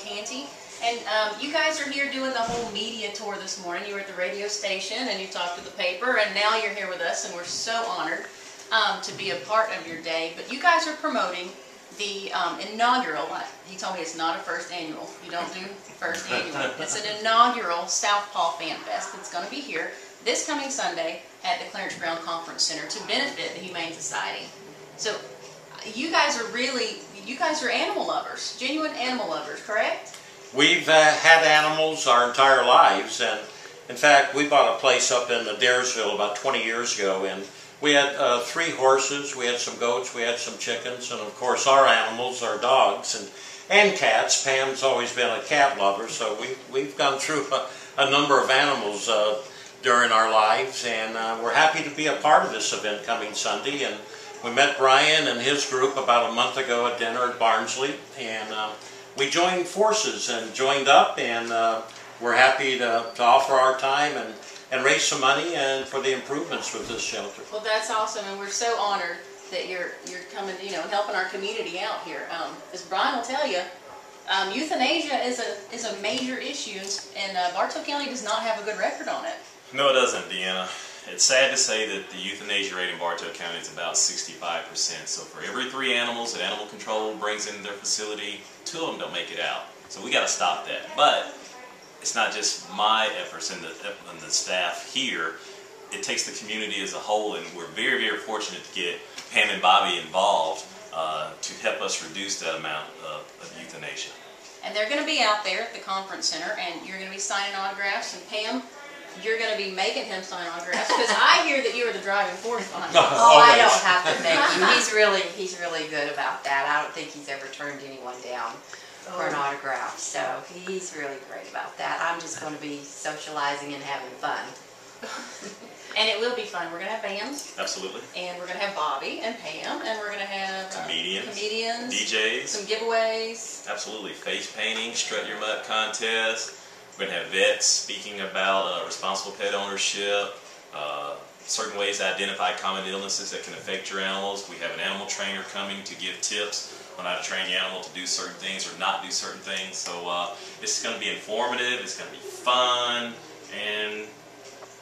Canty. And you guys are here doing the whole media tour this morning. You were at the radio station and you talked to the paper, and now you're here with us, and we're so honored to be a part of your day. But you guys are promoting the inaugural, he told me it's not a first annual. You don't do first annual. It's an inaugural Southpaw Fan Fest that's going to be here this coming Sunday at the Clarence Brown Conference Center to benefit the Humane Society. So you guys are animal lovers, genuine animal lovers, correct? We've had animals our entire lives, and in fact we bought a place up in Daresville about 20 years ago, and we had 3 horses, we had some goats, we had some chickens, and of course our animals are dogs and cats. Pam's always been a cat lover, so we've gone through a number of animals during our lives, and we're happy to be a part of this event coming Sunday. And we met Bryan and his group about a month ago at dinner at Barnsley, and we joined forces and joined up, and we're happy to offer our time and raise some money and for the improvements with this shelter. Well, that's awesome, and we're so honored that you're coming, you know, helping our community out here. As Bryan will tell you, euthanasia is a major issue, and Bartow County does not have a good record on it. No, it doesn't, Deanna. It's sad to say that the euthanasia rate in Bartow County is about 65%. So for every 3 animals that animal control brings into their facility, 2 of them don't make it out. So we got to stop that. But it's not just my efforts and the staff here. It takes the community as a whole, and we're very, very fortunate to get Pam and Bobby involved to help us reduce that amount of euthanasia. And they're going to be out there at the conference center, and you're going to be signing autographs, and Pam, you're going to be making him sign autographs, because I hear that you are the driving force behind it. Oh, I don't have to thank him. He's really good about that. I don't think he's ever turned anyone down for an autograph, so he's really great about that. I'm just going to be socializing and having fun. And it will be fun. We're going to have bands. Absolutely. And we're going to have Bobby and Pam, and we're going to have comedians, DJs, some giveaways. Absolutely. Face painting, strut your mutt contest. We're going to have vets speaking about responsible pet ownership, certain ways to identify common illnesses that can affect your animals. We have an animal trainer coming to give tips on how to train your animal to do certain things or not do certain things. So this is going to be informative, it's going to be fun, and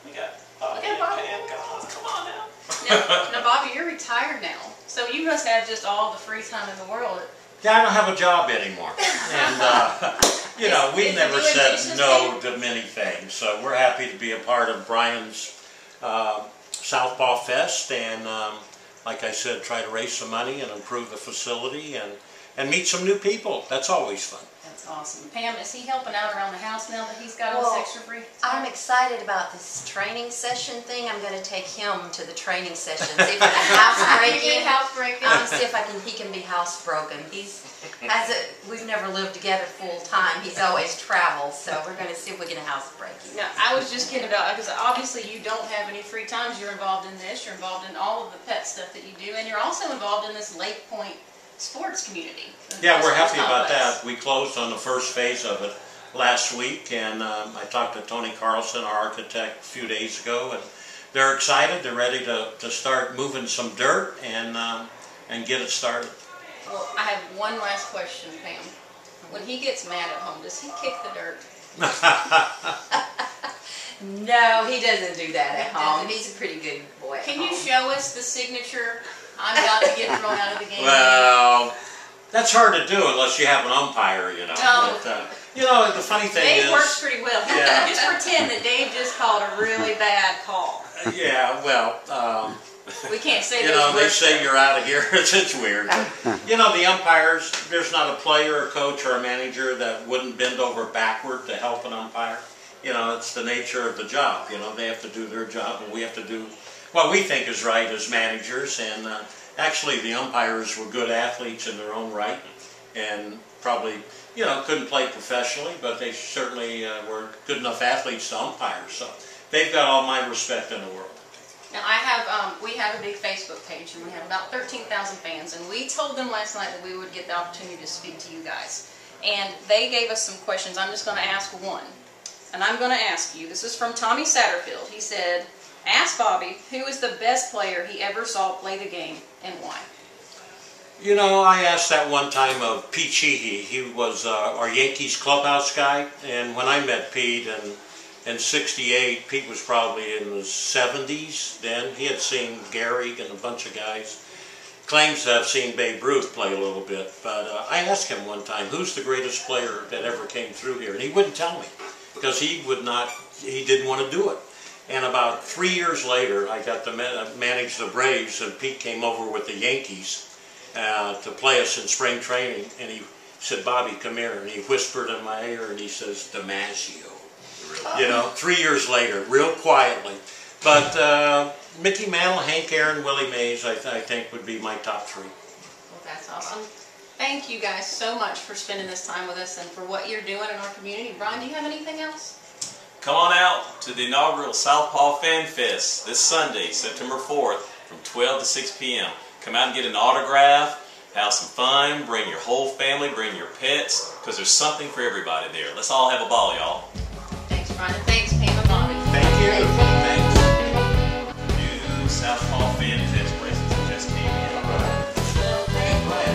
we got Bobby and Pam. Come on now. Now, Bobby, you're retired now, so you must have just all the free time in the world. Yeah, I don't have a job anymore, and you know, we've never said no to many things, so we're happy to be a part of Bryan's Southpaw Fest, and like I said, try to raise some money and improve the facility and meet some new people. That's always fun. That's awesome. Pam, is he helping out around the house now that he's got all this extra free time? I'm excited about this training session thing. I'm going to take him to the training session. See if I can housebreaking. See if he can be housebroken. We've never lived together full time. He's always traveled, so we're going to see if we can housebreak him. Now, I was just kidding about, because obviously you don't have any free times. You're involved in this. You're involved in all of the pet stuff that you do, and you're also involved in this Lake Point sports community. Yeah, we're happy about that. We closed on the first phase of it last week, and I talked to Tony Carlson, our architect, a few days ago, and they're excited. They're ready to start moving some dirt and get it started. Well, I have one last question, Pam. When he gets mad at home, does he kick the dirt? No, he doesn't do that at home. He's a pretty good boy at home. Can you show us the signature, I'm about to get thrown out of the game? Well, that's hard to do unless you have an umpire, you know. No. But, you know, the funny thing is... Dave works pretty well. Yeah. Just pretend that Dave just called a really bad call. Yeah, well... we can't say you know, they say you're out of here. It's weird. But, you know, the umpires, there's not a player, a coach, or a manager that wouldn't bend over backward to help an umpire. You know, it's the nature of the job. You know, they have to do their job, and we have to do what we think is right as managers. And actually, the umpires were good athletes in their own right, and probably, you know, couldn't play professionally, but they certainly were good enough athletes to umpire. So they've got all my respect in the world. Now, we have a big Facebook page, and we have about 13,000 fans, and we told them last night that we would get the opportunity to speak to you guys. And they gave us some questions. I'm just going to ask one. And I'm going to ask you, this is from Tommy Satterfield. He said, ask Bobby who is the best player he ever saw play the game and why. You know, I asked that one time of Pete Sheehy. He was our Yankees clubhouse guy, and when I met Pete in '68, Pete was probably in his 70s then. He had seen Gehrig and a bunch of guys. Claims to have seen Babe Ruth play a little bit, but I asked him one time, who's the greatest player that ever came through here? And he wouldn't tell me, because he didn't want to do it. And about 3 years later, I got to manage the Braves, and Pete came over with the Yankees to play us in spring training, and he said, Bobby, come here, and he whispered in my ear, and he says, DiMaggio. You know, 3 years later, real quietly. But Mickey Mantle, Hank Aaron, Willie Mays, I think would be my top three. Well, that's awesome. Thank you guys so much for spending this time with us and for what you're doing in our community. Brian, do you have anything else? Come on out to the inaugural Southpaw Fan Fest this Sunday, September 4th, from 12 to 6 p.m. Come out and get an autograph, have some fun, bring your whole family, bring your pets, because there's something for everybody there. Let's all have a ball, y'all. Thanks, Brian, and thanks, Pam and Bobby. Thank you. Thanks. New Southpaw Fan Fest places that just came in.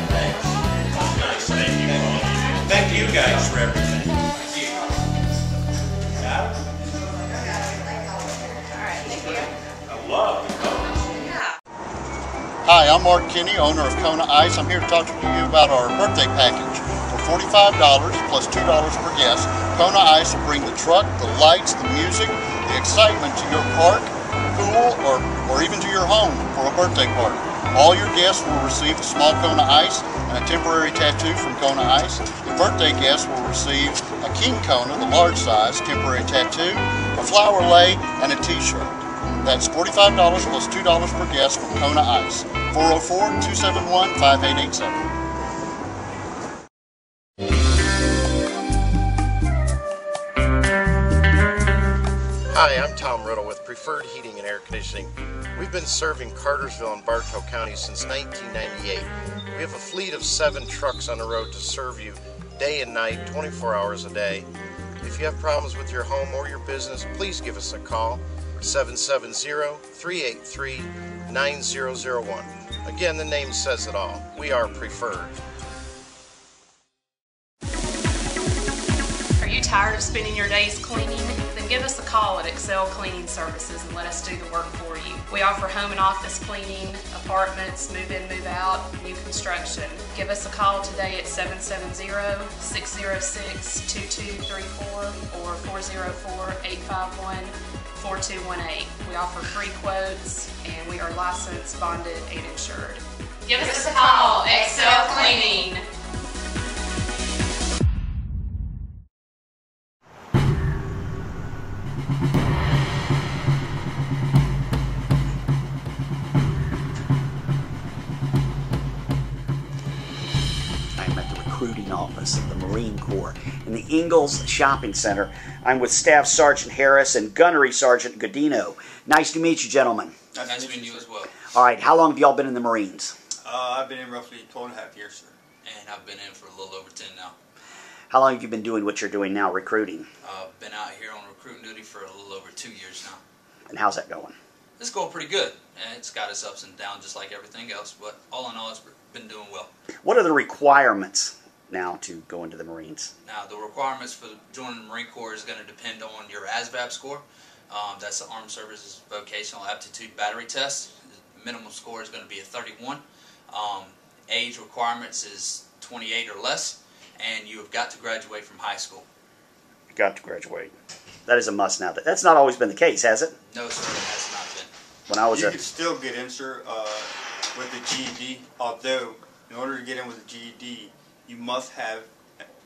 Thanks. Nice, thank you for all you do. Thank you guys for everything. Thank you. Got it? All right, thank you. I love the colors. Hi, I'm Mark Kenny, owner of Kona Ice. I'm here to talk to you about our birthday package. For $45 plus $2 per guest, Kona Ice will bring the truck, the lights, the music, the excitement to your park, pool, or even to your home for a birthday party. All your guests will receive a small Kona Ice and a temporary tattoo from Kona Ice. The birthday guests will receive a King Kona, the large size, temporary tattoo, a flower lei, and a t-shirt. That's $45 plus $2 per guest from Kona Ice. 404-271-5887. Hi, I'm Tom Riddle with Preferred Heating and Air Conditioning. We've been serving Cartersville and Bartow County since 1998. We have a fleet of 7 trucks on the road to serve you day and night, 24 hours a day. If you have problems with your home or your business, please give us a call. 770-383-9001. Again, the name says it all. We are Preferred. Are you tired of spending your days cleaning? Then give us a call at Excel Cleaning Services and let us do the work for you. We offer home and office cleaning, apartments, move in, move out, new construction. Give us a call today at 770-606-2234 or 404-851-4218. We offer free quotes and we are licensed, bonded, and insured. Give us a call, Excel Cleaning. I'm at the recruiting office of the Marine Corps in the Ingalls Shopping Center. I'm with Staff Sergeant Harris and Gunnery Sergeant Godino. Nice to meet you, gentlemen. Nice to meet you as well. All right, how long have y'all been in the Marines? I've been in roughly 12.5 years, sir. And I've been in for a little over 10 now. How long have you been doing what you're doing now, recruiting? Been out here on recruiting duty for a little over 2 years now. And how's that going? It's going pretty good. And it's got its ups and downs just like everything else, but all in all, it's been doing well. What are the requirements now to go into the Marines? Now, the requirements for joining the Marine Corps is going to depend on your ASVAB score. That's the Armed Services Vocational Aptitude Battery Test. The minimum score is going to be a 31. Age requirements is 28 or less, and you have got to graduate from high school. Got to graduate. That is a must now. That's not always been the case, has it? No, sir, it has not been. When I was You could still get in, sir, with the GED, although in order to get in with the GED, you must have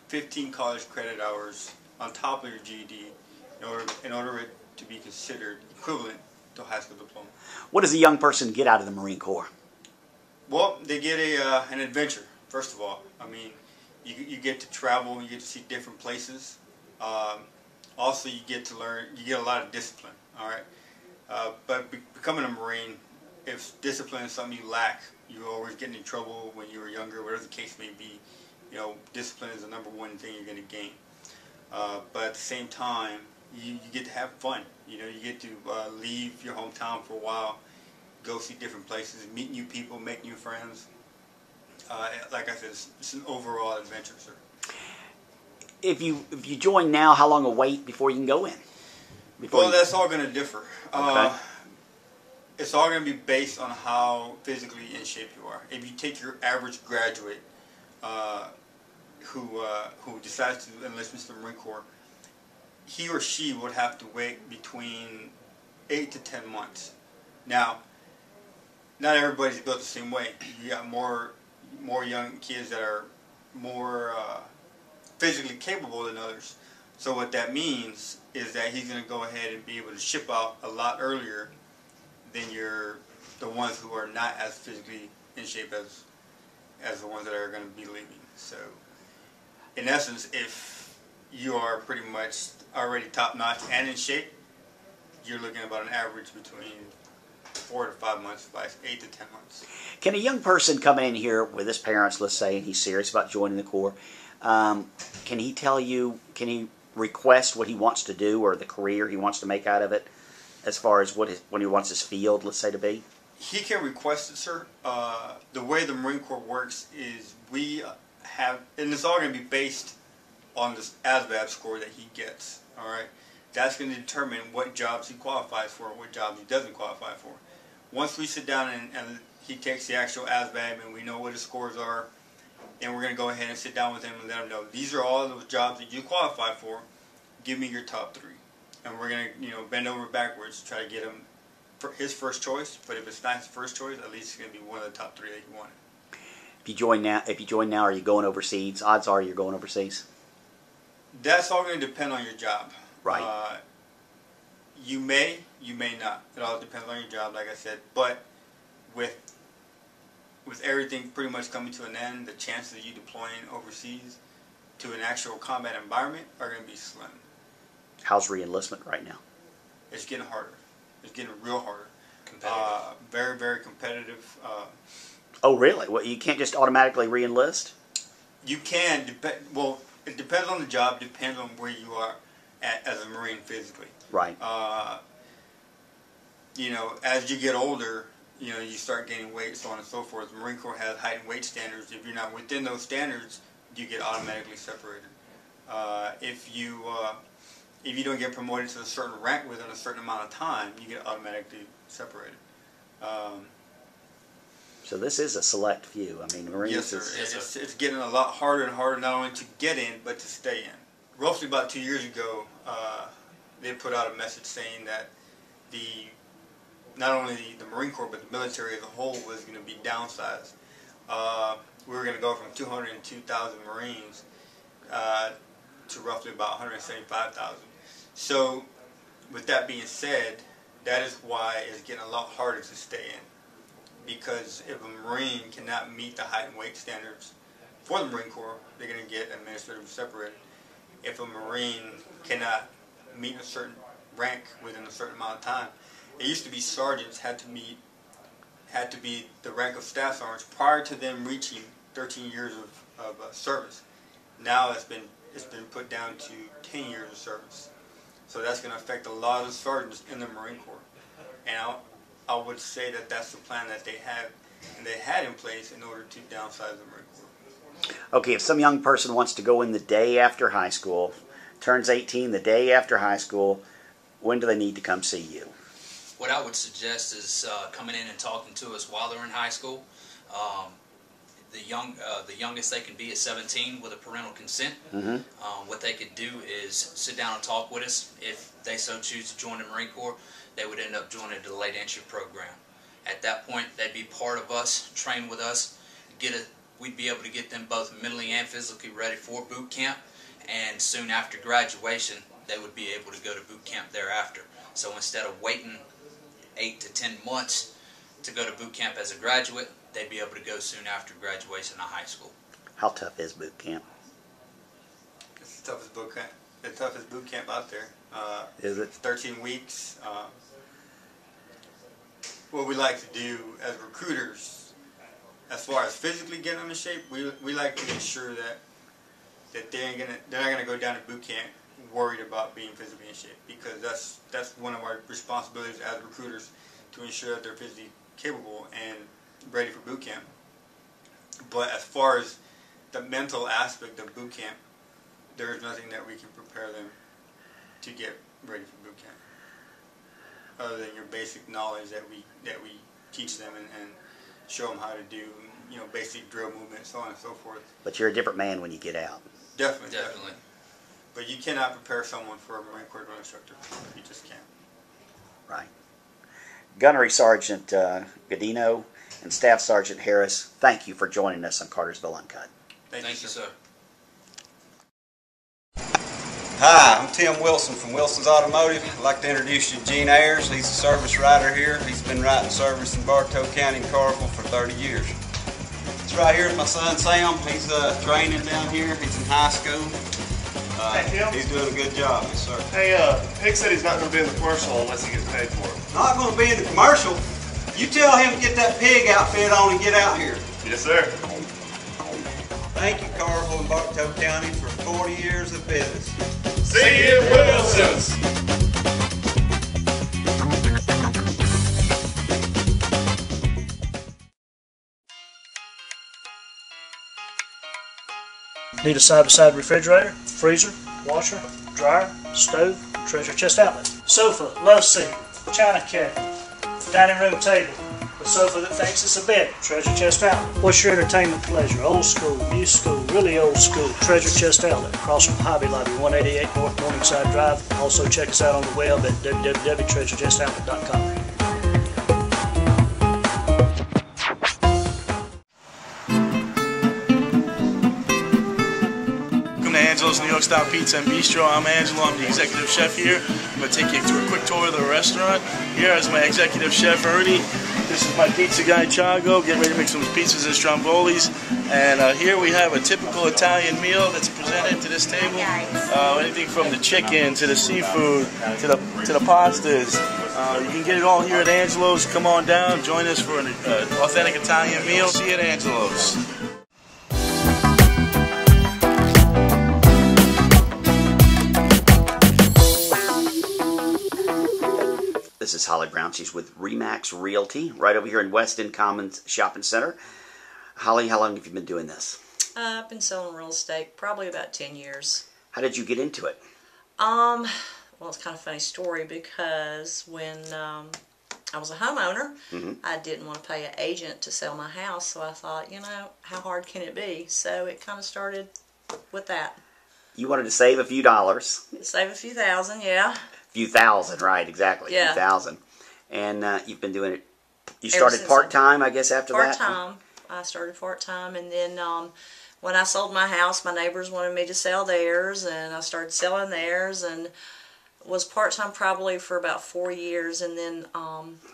15 college credit hours on top of your GED in order to be considered equivalent to a high school diploma. What does a young person get out of the Marine Corps? Well, they get an adventure, first of all. I mean, you get to travel, you get to see different places. Also, you get to learn, you get a lot of discipline, all right? But becoming a Marine, if discipline is something you lack, you always get in trouble when you were younger, whatever the case may be. You know, discipline is the number one thing you're going to gain. But at the same time, you get to have fun. You know, you get to leave your hometown for a while, go see different places, meet new people, make new friends. like I said, it's an overall adventure, sir. If you join now, how long a wait before you can go in? Well, that's all going to differ. Okay. It's all going to be based on how physically in shape you are. If you take your average graduate who decides to enlist into the Marine Corps, he or she would have to wait between 8 to 10 months. Now, not everybody's built the same way. You got more young kids that are more physically capable than others. So what that means is that he's going to go ahead and be able to ship out a lot earlier than the ones who are not as physically in shape as the ones that are going to be leaving. So, in essence, if you are pretty much already top-notch and in shape, you're looking at about an average between 4 to 5 months, 8 to 10 months. Can a young person coming in here with his parents, let's say, and he's serious about joining the Corps, can he tell you, can he request what he wants to do or the career he wants to make out of it as far as what he wants his field, let's say, to be? He can request it, sir. The way the Marine Corps works is we have, and it's all going to be based on this ASVAB score that he gets, all right? That's going to determine what jobs he qualifies for, what jobs he doesn't qualify for. Once we sit down and he takes the actual ASVAB and we know what his scores are, then we're going to go ahead and sit down with him and let him know, these are all those jobs that you qualify for, give me your top 3. And we're going to, bend over backwards to try to get him his first choice, but if it's not his first choice, at least it's going to be one of the top 3 that he wanted. If you join now, are you going overseas? Odds are you're going overseas. That's all going to depend on your job. Right. You may not. It all depends on your job, like I said. But with everything pretty much coming to an end, the chances of you deploying overseas to an actual combat environment are going to be slim. How's re-enlistment right now? It's getting harder. It's getting real harder. Competitive. Very, very competitive. Oh, really? Well, you can't just automatically re-enlist? You can. Well, it depends on the job. Depends on where you are as a Marine physically. Right. As you get older, you start gaining weight, so on and so forth. The Marine Corps has height and weight standards. If you're not within those standards, you get automatically separated. If you don't get promoted to a certain rank within a certain amount of time, you get automatically separated. So this is a select few. I mean, Marines. Yes, sir. It's getting a lot harder and harder not only to get in, but to stay in. Roughly about 2 years ago, they put out a message saying that not only the Marine Corps, but the military as a whole was going to be downsized. We were going to go from 202,000 Marines to roughly about 175,000. So, with that being said, that is why it's getting a lot harder to stay in. Because if a Marine cannot meet the height and weight standards for the Marine Corps, they're going to get administratively separated. If a Marine cannot meet a certain rank within a certain amount of time, it used to be sergeants had to be the rank of staff sergeants prior to them reaching 13 years of service. Now it's been put down to 10 years of service. So that's going to affect a lot of sergeants in the Marine Corps. And I would say that that's the plan that they had in place in order to downsize the Marine Corps. Okay, if some young person wants to go in the day after high school, turns 18 the day after high school, when do they need to come see you? What I would suggest is coming in and talking to us while they're in high school. The youngest they can be is 17 with a parental consent. Mm-hmm. What they could do is sit down and talk with us. If they so choose to join the Marine Corps, they would end up joining the delayed entry program. At that point, they'd be part of us, train with us. We'd be able to get them both mentally and physically ready for boot camp. And soon after graduation, they would be able to go to boot camp thereafter. So instead of waiting 8 to 10 months to go to boot camp as a graduate, they'd be able to go soon after graduation of high school. How tough is boot camp? It's the toughest boot camp. The toughest boot camp out there. Is it? It's 13 weeks. What we like to do as recruiters, as far as physically getting them in shape, we like to ensure that they're not gonna go down to boot camp worried about being physically in shape, because that's one of our responsibilities as recruiters, to ensure that they're physically capable and ready for boot camp. But as far as the mental aspect of boot camp, there is nothing that we can prepare them to get ready for boot camp, other than your basic knowledge that we teach them and show them how to do, basic drill movements, so on and so forth. But you're a different man when you get out. Definitely. But you cannot prepare someone for a Marine Corps drill instructor. You just can't. Right. Gunnery Sergeant Godino and Staff Sergeant Harris, thank you for joining us on Cartersville Uncut. Thank you, sir. Hi, I'm Tim Wilson from Wilson's Automotive. I'd like to introduce you to Gene Ayers. He's a service rider here. He's been riding service in Bartow County and Cartersville for 30 years. This right here is my son Sam. He's training down here. He's in high school. He's doing a good job, yes sir. Hey, Hick said he's not going to be in the commercial unless he gets paid for it. Not going to be in the commercial. You tell him to get that pig outfit on and get out here. Yes sir. Thank you, Cartersville and Bartow County, for 40 years of business. See you at Wilson's. Need a side-by-side refrigerator, freezer, washer, dryer, stove, treasure chest outlet. Sofa, love seat, china cabinet, dining room table, the sofa that thinks it's a bed, treasure chest outlet. What's your entertainment pleasure? Old school, new school, really old school, treasure chest outlet. Across from Hobby Lobby, 188 North Morningside Drive. Also check us out on the web at www.treasurechestoutlet.com. Angelo's New York Style Pizza and Bistro. I'm Angelo. I'm the executive chef here. I'm going to take you to a quick tour of the restaurant. Here is my executive chef, Ernie. This is my pizza guy, Chago, getting ready to make some pizzas and strombolis. And here we have a typical Italian meal that's presented to this table. Anything from the chicken to the seafood to the pastas. You can get it all here at Angelo's. Come on down, join us for an authentic Italian meal. See you at Angelo's. This is Holly Brown. She's with ReMAX Realty right over here in West End Commons Shopping Center. Holly, how long have you been doing this? I've been selling real estate probably about 10 years. How did you get into it? Well, it's kind of a funny story because when I was a homeowner, I didn't want to pay an agent to sell my house, so I thought, how hard can it be? So it kind of started with that. You wanted to save a few dollars. Save a few thousand, yeah. Few thousand, right, exactly. Yeah. Few thousand. And you've been doing it, you started part-time, I guess, after that? Part-time. I started part-time, and then when I sold my house, my neighbors wanted me to sell theirs, and I started selling theirs, and was part-time probably for about 4 years, and then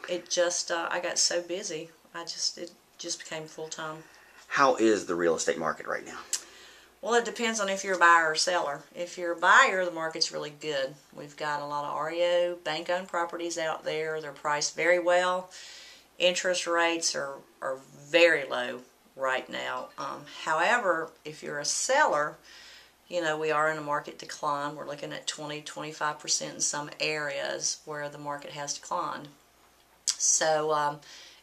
it just, I got so busy, it just became full-time. How is the real estate market right now? Well, it depends on if you're a buyer or seller. If you're a buyer, the market's really good. We've got a lot of REO, bank-owned properties out there. They're priced very well. Interest rates are very low right now. However, if you're a seller, we are in a market decline. We're looking at 20-25% in some areas where the market has declined. So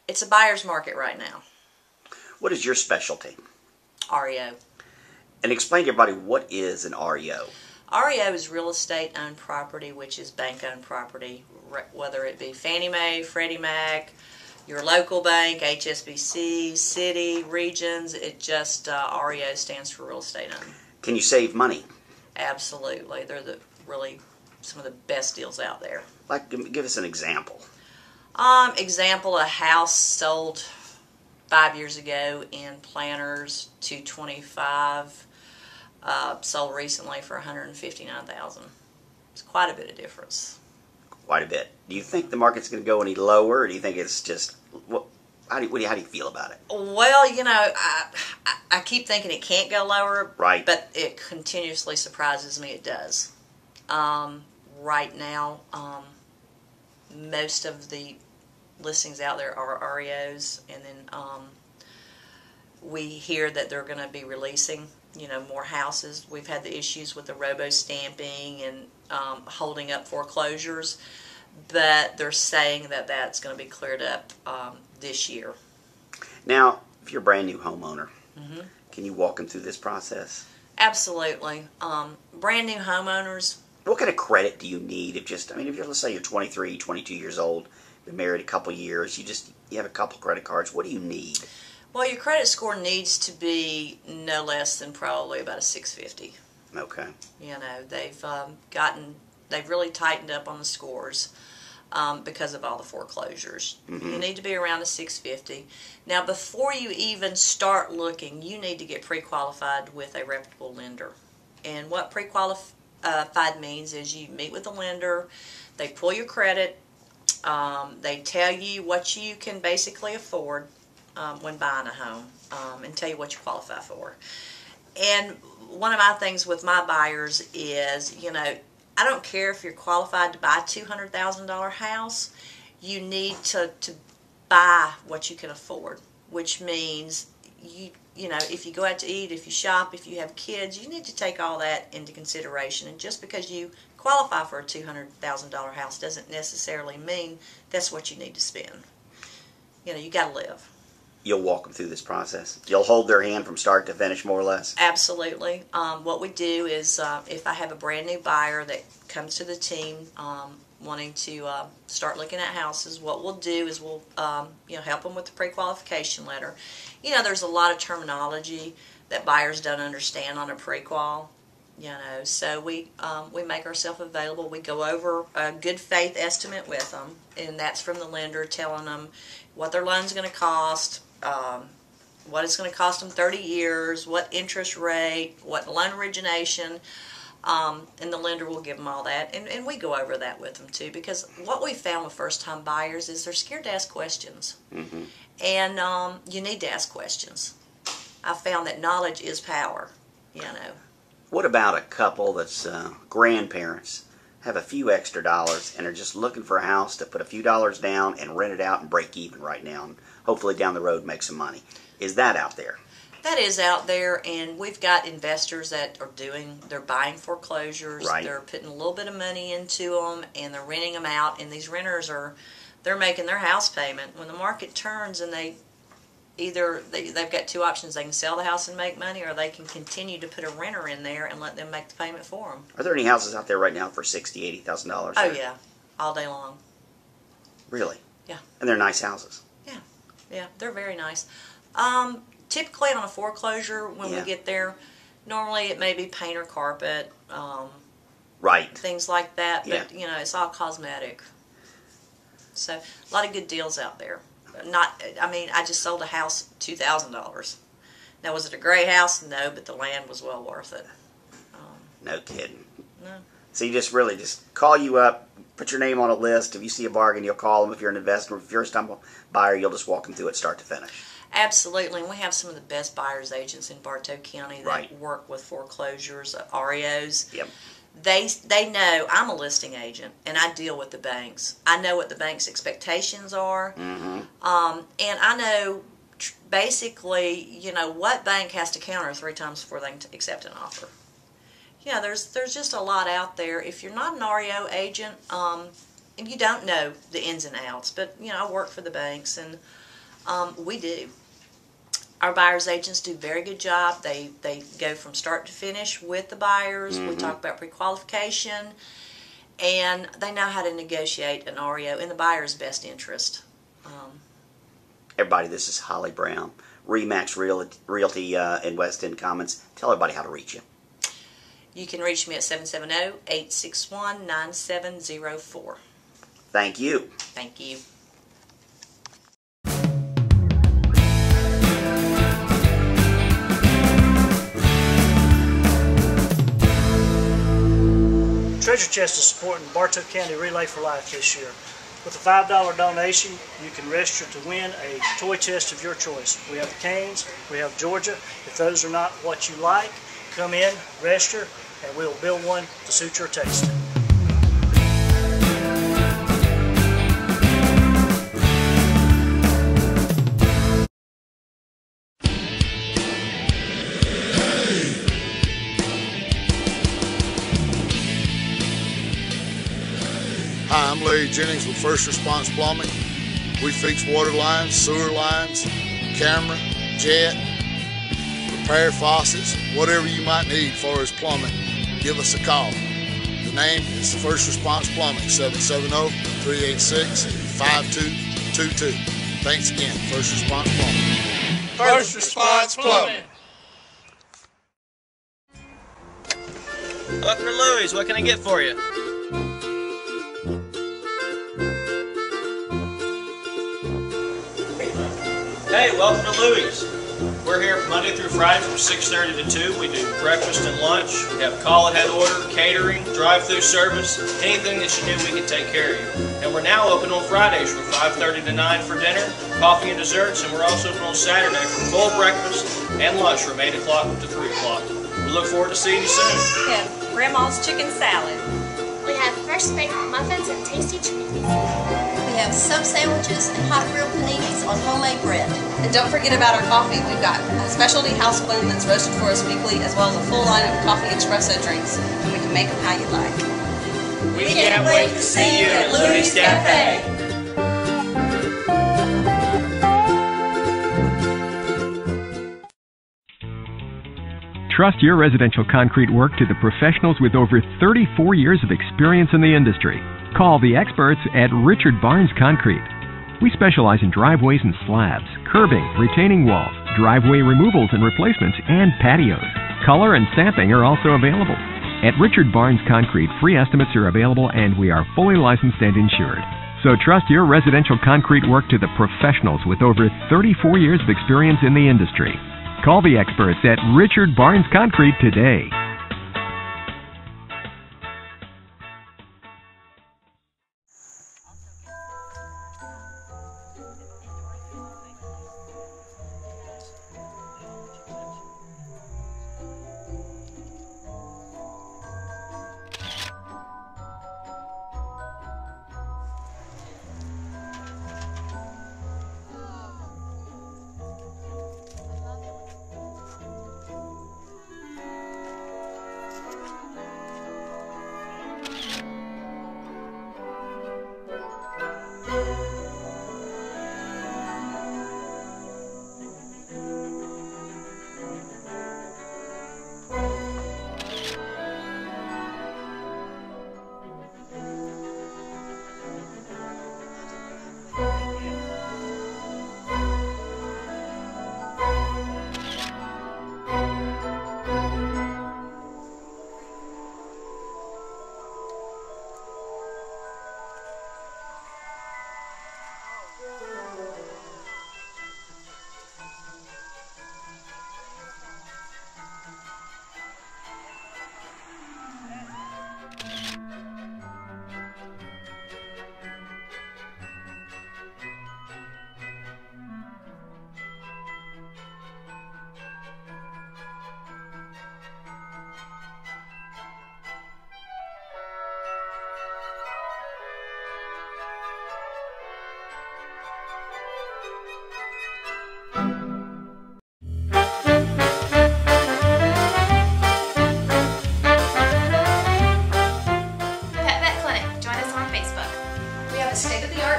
it's a buyer's market right now. What is your specialty? REO. And explain to everybody, what is an REO? REO is real estate owned property, which is bank owned property, whether it be Fannie Mae, Freddie Mac, your local bank, HSBC, city, regions. It just, REO stands for real estate owned. Can you save money? Absolutely. They're really some of the best deals out there. Like, give us an example. Example, a house sold 5 years ago in Planters, $225,000. Sold recently for $159,000. It's quite a bit of difference. Quite a bit. Do you think the market's going to go any lower, or do you think it's just, how do you feel about it? Well, I keep thinking it can't go lower, right? But it continuously surprises me it does. Right now, most of the listings out there are REOs, and then we hear that they're going to be releasing more houses. We've had the issues with the robo-stamping and holding up foreclosures, but they're saying that that's going to be cleared up this year. Now, if you're a brand new homeowner, Mm-hmm. Can you walk them through this process? Absolutely. Brand new homeowners. What kind of credit do you need if you're, let's say you're 23, 22 years old, been married a couple years, you have a couple credit cards, what do you need? Well, your credit score needs to be no less than probably about a 650. Okay. You know, they've really tightened up on the scores because of all the foreclosures. Mm-hmm. You need to be around a 650. Now, before you even start looking, you need to get pre-qualified with a reputable lender. And what pre-qualified means is you meet with the lender, they pull your credit, they tell you what you can basically afford when buying a home, and tell you what you qualify for. And one of my things with my buyers is, you know, I don't care if you're qualified to buy a $200,000 house, you need to buy what you can afford, which means you know, if you go out to eat, if you shop, if you have kids, you need to take all that into consideration. And just because you qualify for a $200,000 house doesn't necessarily mean that's what you need to spend. You know, you got to live. You'll walk them through this process? You'll hold their hand from start to finish, more or less? Absolutely. What we do is if I have a brand new buyer that comes to the team wanting to start looking at houses, what we'll do is we'll you know, help them with the pre-qualification letter. You know, there's a lot of terminology that buyers don't understand on a pre-qual. You know, so we make ourselves available. We go over a good faith estimate with them, and that's from the lender telling them what their loan's going to cost, what it's going to cost them 30 years, what interest rate, what loan origination, and the lender will give them all that. And we go over that with them too, because what we found with first-time buyers is they're scared to ask questions. Mm-hmm. And you need to ask questions. I found that knowledge is power, you know. What about a couple that's grandparents, have a few extra dollars, and are just looking for a house to put a few dollars down and rent it out and break even right now, and hopefully down the road make some money? Is that out there? That is out there, and we've got investors that are they're buying foreclosures, right. They're putting a little bit of money into them, and they're renting them out, and these renters they're making their house payment. When the market turns and they've got two options: they can sell the house and make money, or they can continue to put a renter in there and let them make the payment for them. Are there any houses out there right now for $60,000, $80,000? Oh yeah, all day long. Really? Yeah. And they're nice houses? Yeah, they're very nice. Typically on a foreclosure, when we get there, normally it may be paint or carpet, right, things like that, but you know, it's all cosmetic. So a lot of good deals out there. I just sold a house $2,000. Now, was it a great house? No, but the land was well worth it. No kidding. No. So you just really call you up, put your name on a list. If you see a bargain, you'll call them. If you're an investor, if you're a stumble buyer, you'll just walk them through it start to finish. Absolutely, and we have some of the best buyers agents in Bartow County that work with foreclosures, REOs. Yep. They know I'm a listing agent, and I deal with the banks. I know what the bank's expectations are, and I know basically, you know, what bank has to counter 3 times before they can accept an offer. Yeah, there's just a lot out there. If you're not an REO agent, and you don't know the ins and outs, but you know, I work for the banks, and we do. Our buyers agents do a very good job. They go from start to finish with the buyers. We talk about pre-qualification, and they know how to negotiate an REO in the buyer's best interest. Everybody, this is Holly Brown, ReMAX Realty in West End Commons. Tell everybody how to reach you. You can reach me at 770-861-9704. Thank you. Thank you. Treasure Chest is supporting Bartow County Relay for Life this year. With a $5 donation, you can register to win a toy chest of your choice. We have the Canes, we have Georgia. If those are not what you like, come in, register, and we'll build one to suit your taste. Hi, I'm Larry Jennings with First Response Plumbing. We fix water lines, sewer lines, camera, jet, repair faucets, whatever you might need as far as plumbing, give us a call. The name is First Response Plumbing, 770-386-5222. Thanks again, First Response Plumbing. First Response Plumbing. Welcome to Louie's. What can I get for you? Hey, welcome to Louie's. We're here Monday through Friday from 6:30 to 2. We do breakfast and lunch. We have call ahead order, catering, drive-through service. Anything that you need, we can take care of you. And we're now open on Fridays from 5:30 to 9 for dinner, coffee and desserts, and we're also open on Saturday for full breakfast and lunch from 8 o'clock to 3 o'clock. We look forward to seeing you soon. We have Grandma's chicken salad. We have fresh baked muffins and tasty treats. We have sub sandwiches and hot grilled paninis on homemade bread. And don't forget about our coffee. We've got a specialty house blend that's roasted for us weekly, as well as a full line of coffee espresso drinks, and we can make them how you like. We can't wait to see you at Louie's Cafe. Trust your residential concrete work to the professionals with over 34 years of experience in the industry. Call the experts at Richard Barnes Concrete. We specialize in driveways and slabs, curbing, retaining walls, driveway removals and replacements, and patios. Color and stamping are also available. At Richard Barnes Concrete, free estimates are available and we are fully licensed and insured. So trust your residential concrete work to the professionals with over 34 years of experience in the industry. Call the experts at Richard Barnes Concrete today.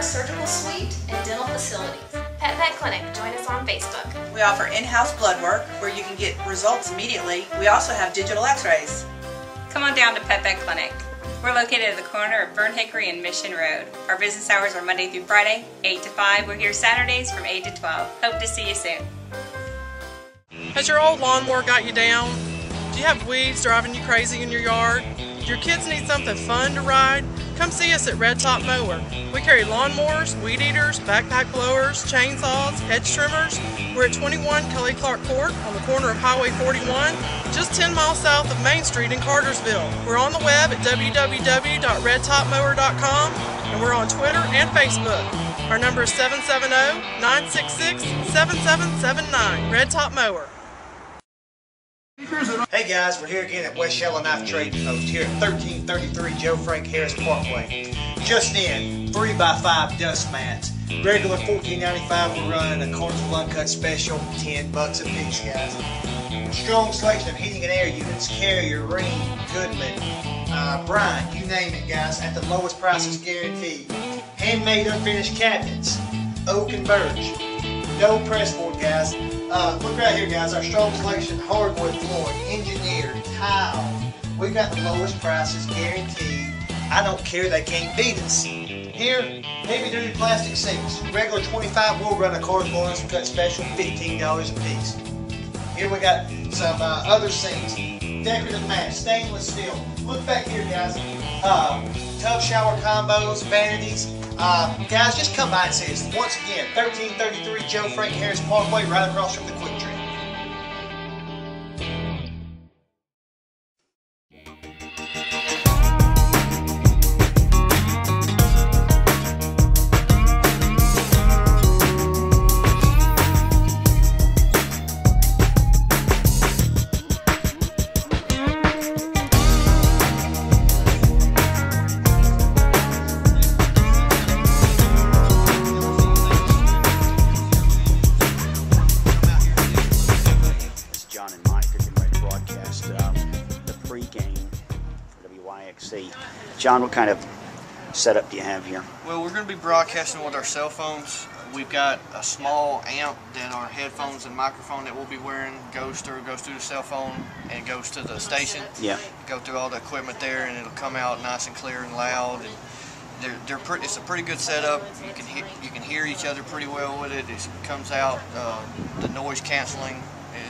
surgical suite and dental facilities. Pet Vet Clinic, join us on Facebook. We offer in-house blood work where you can get results immediately. We also have digital x-rays. Come on down to Pet Vet Clinic. We're located at the corner of Burn Hickory and Mission Road. Our business hours are Monday through Friday, 8 to 5. We're here Saturdays from 8 to 12. Hope to see you soon. Has your old lawnmower got you down? Do you have weeds driving you crazy in your yard? Do your kids need something fun to ride? Come see us at Red Top Mower. We carry lawnmowers, weed eaters, backpack blowers, chainsaws, hedge trimmers. We're at 21 Kelly Clark Court on the corner of Highway 41, just 10 miles south of Main Street in Cartersville. We're on the web at www.redtopmower.com and we're on Twitter and Facebook. Our number is 770-966-7779. Red Top Mower. Hey guys, we're here again at West Shallow Knife Trading Post here at 1333 Joe Frank Harris Parkway. Just in, 3x5 dust mats. Regular $14.95, we're running a Cartersville UNCUT special, $10 a piece, guys. Strong selection of heating and air units, Carrier, Rheem, Goodman, Bryan, you name it, guys, at the lowest prices guaranteed. Handmade unfinished cabinets, oak and birch. No pressboard, guys. Look right here, guys. Our strong selection hardwood flooring, engineered, tile. We've got the lowest prices guaranteed. I don't care, they can't beat us. Here, heavy-duty plastic sinks. Regular 25, we'll run a Cartersville UNCUT special, $15 a piece. Here we got some other sinks. Decorative mats, stainless steel. Look back here, guys. Tub shower combos, vanities. Guys, just come by and see us. Once again, 1333 Joe Frank Harris Parkway, right across from the Quick Trip. John, what kind of setup do you have here? Well, we're going to be broadcasting with our cell phones. We've got a small amp that our headphones and microphone that we'll be wearing goes through the cell phone and goes to the station. Yeah. Go through all the equipment there, and it'll come out nice and clear and loud. And it's a pretty good setup. You can hear each other pretty well with it. It comes out the noise canceling.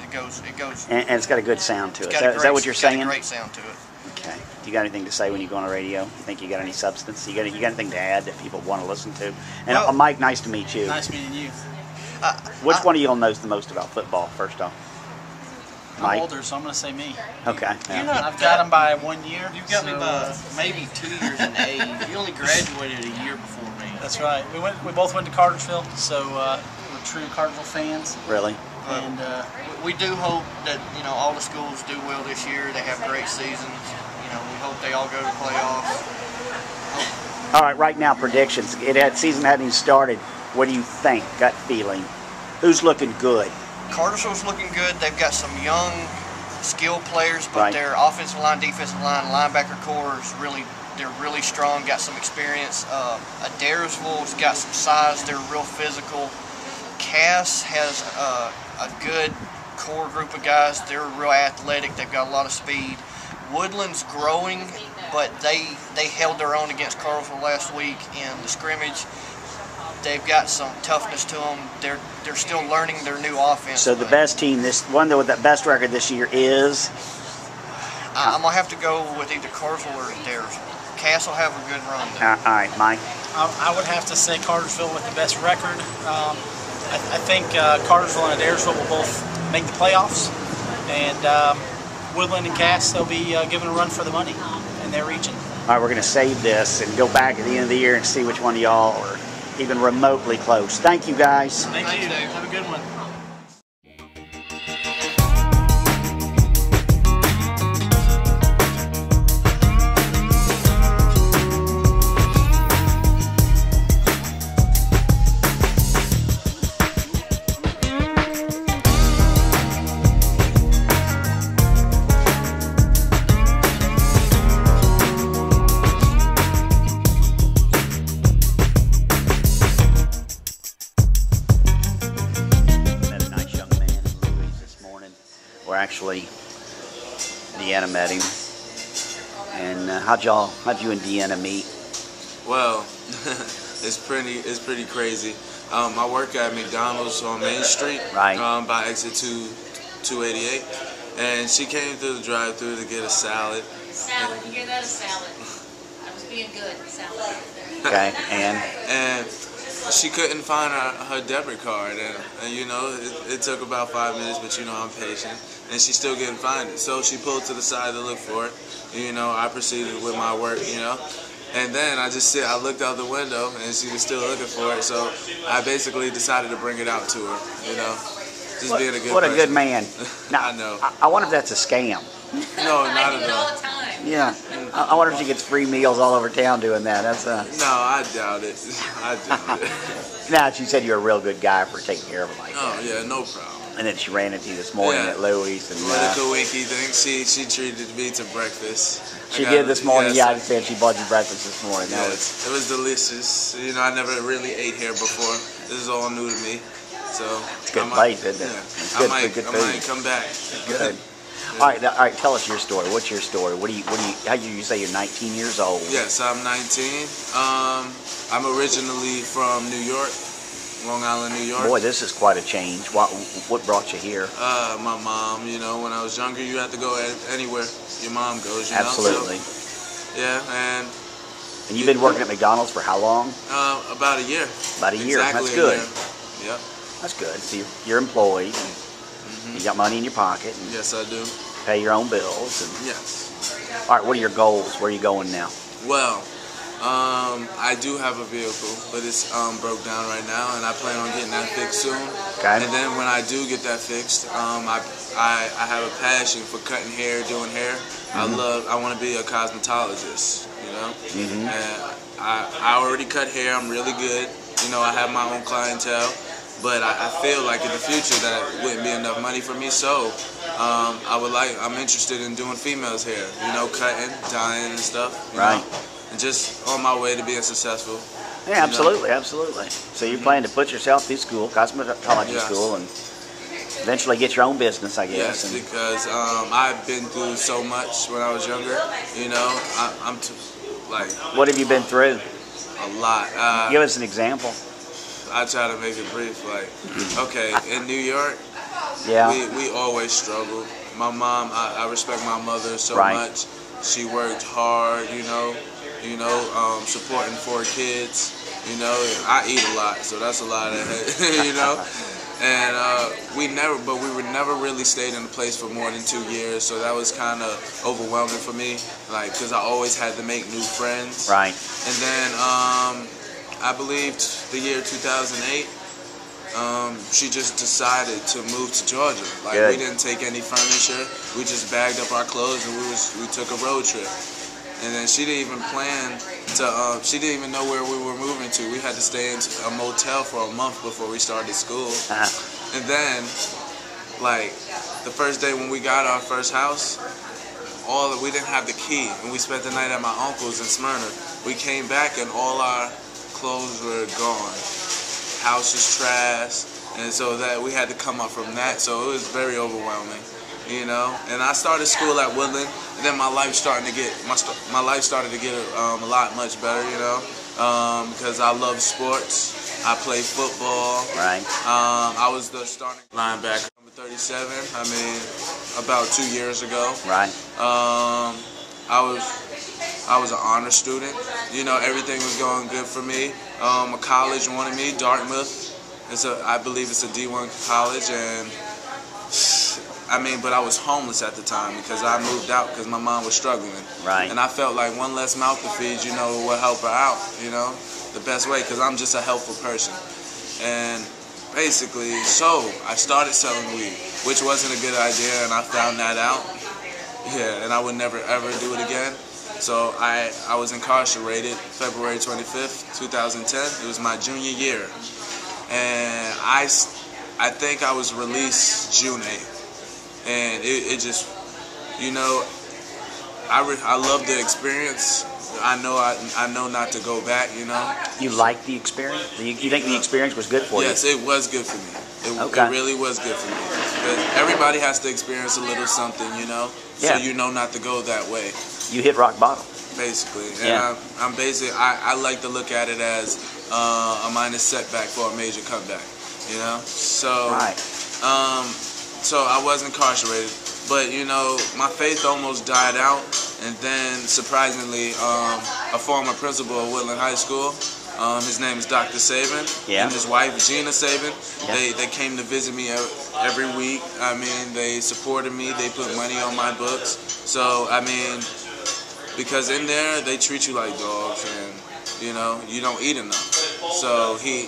It goes. And it's got a good sound to it. Is that what you're saying? It's got a great sound to it. Okay. Do you got anything to say when you go on the radio? You think you got any substance? You got anything to add that people want to listen to? And well, Mike, nice to meet you. Nice meeting you. Which one of y'all knows the most about football, first off? Mike? I'm older, so I'm going to say me. Okay. Yeah. I've got him by 1 year. You've got me by maybe 2 years in age. You only graduated a year before me. That's right. We both went to Cartersville, so we're true Cartersville fans. Really? And we do hope that all the schools do well this year. They have great seasons. We hope they all go to playoffs. All right, right now predictions. Season hadn't even started. What do you think? Gut feeling. Who's looking good? Cartersville's looking good. They've got some young, skilled players, but their offensive line, defensive line, linebacker core is they're really strong. Got some experience. Adairsville's got some size. They're real physical. Cass has a good core group of guys. They're real athletic. They've got a lot of speed. Woodland's growing, but they held their own against Cartersville last week in the scrimmage. They've got some toughness to them. They're still learning their new offense. So the best team, this one with the best record this year is? I'm gonna have to go with either Cartersville or Adairsville. Cass will have a good run there. All right, Mike. I would have to say Cartersville with the best record. I think Cartersville and Adairsville will both make the playoffs, and Woodland and Cass, they'll be given a run for the money in their region. All right, we're going to save this and go back at the end of the year and see which one of y'all are even remotely close. Thank you, guys. Thank you. Have a good one. Actually, Deanna met him. And how'd you and Deanna meet? Well, it's pretty crazy. I work at McDonald's on Main Street, right? By exit 288, and she came through the drive-through to get a salad. Salad, you hear that? A salad. I was being good. Salad. Okay, and she couldn't find her debit card, and it took about 5 minutes, but I'm patient, and she still couldn't find it. So she pulled to the side to look for it. I proceeded with my work, and then I looked out the window, and she was still looking for it. So I basically decided to bring it out to her, just being a good What person. a good man. Now, I know. I wonder if that's a scam. No, not at all. All the time. Yeah. I wonder if she gets free meals all over town doing that. That's No, I doubt it. I doubt it. Now, she said you're a real good guy for taking care of her like that. Oh, yeah, no problem. And then she ran into you this morning at Louie's. And, What a coinky thing. She treated me to breakfast. She did this morning. Yeah, I said she bought you breakfast this morning. It was delicious. I never really ate here before. This is all new to me. So it's a good place, isn't it? Yeah, It's good, I good might come back. Good. All right, tell us your story. What's your story? How you say you're 19 years old? Yes, I'm 19. I'm originally from New York, Long Island, New York. Boy, this is quite a change. What brought you here? My mom. You know, when I was younger, you had to go anywhere your mom goes. You Absolutely. know? So, yeah, and you've been working at McDonald's for how long? About a year. About a year. Exactly. That's good. Yep. That's good. So you're employed. You got money in your pocket. And yes, I do. Pay your own bills. And yes. All right. What are your goals? Where are you going now? Well, I do have a vehicle, but it's broke down right now, and I plan on getting that fixed soon. Okay. And then when I do get that fixed, I have a passion for cutting hair, doing hair. I want to be a cosmetologist. You know. And I already cut hair. I'm really good. You know, I have my own clientele. But I feel like in the future that wouldn't be enough money for me, so I'm interested in doing females' hair, you know, cutting, dyeing and stuff, you know, and just on my way to being successful. Yeah, absolutely, absolutely. So you plan to put yourself through school, cosmetology school, and eventually get your own business, I guess. Yes, because I've been through so much when I was younger, you know, What have you been through? A lot. Give us an example. I try to make it brief. Like, okay, in New York, we always struggled. My mom, I respect my mother so much. She worked hard, you know, supporting 4 kids. You know, I eat a lot, so that's a lot of it, you know. And we were never really stayed in a place for more than 2 years, so that was kind of overwhelming for me, like, because I always had to make new friends. Right. And then I believe the year 2008, she just decided to move to Georgia. Like, we didn't take any furniture. We just bagged up our clothes and we took a road trip. And then she didn't even plan to, she didn't even know where we were moving to. We had to stay in a motel for a month before we started school. And then, like, the first day when we got our first house, we didn't have the key, and we spent the night at my uncle's in Smyrna. We came back and all our clothes were gone. House was trash, and so that we had to come up from that. So it was very overwhelming, you know. And I started school at Woodland, and then my life started to get a lot much better, you know, because I love sports. I play football. Right. I was the starting linebacker, number 37. I mean, about 2 years ago. Right. I was an honor student. You know, everything was going good for me. A college wanted me, Dartmouth. I believe it's a D1 college, and but I was homeless at the time because I moved out because my mom was struggling. Right. And I felt like one less mouth to feed, you know, would help her out, you know, the best way, because I'm just a helpful person. And basically, so I started selling weed, which wasn't a good idea, and I found that out. Yeah, and I would never ever do it again. So I was incarcerated February 25th, 2010. It was my junior year. And I think I was released June 8th. And it just, you know, I love the experience. I know not to go back, you know. You like the experience? You think the experience was good for you? Yes, it was good for me. It really was good for me. But everybody has to experience a little something, you know, so you know not to go that way. You hit rock bottom. Basically. And I like to look at it as a minor setback for a major comeback, you know. So, so I was incarcerated, but you know, my faith almost died out, and then surprisingly, a former principal of Woodland High School, his name is Dr. Saban, and his wife Gina Saban, they came to visit me every week. I mean, they supported me, they put money on my books. So I mean, because in there they treat you like dogs, and you know, you don't eat enough. So he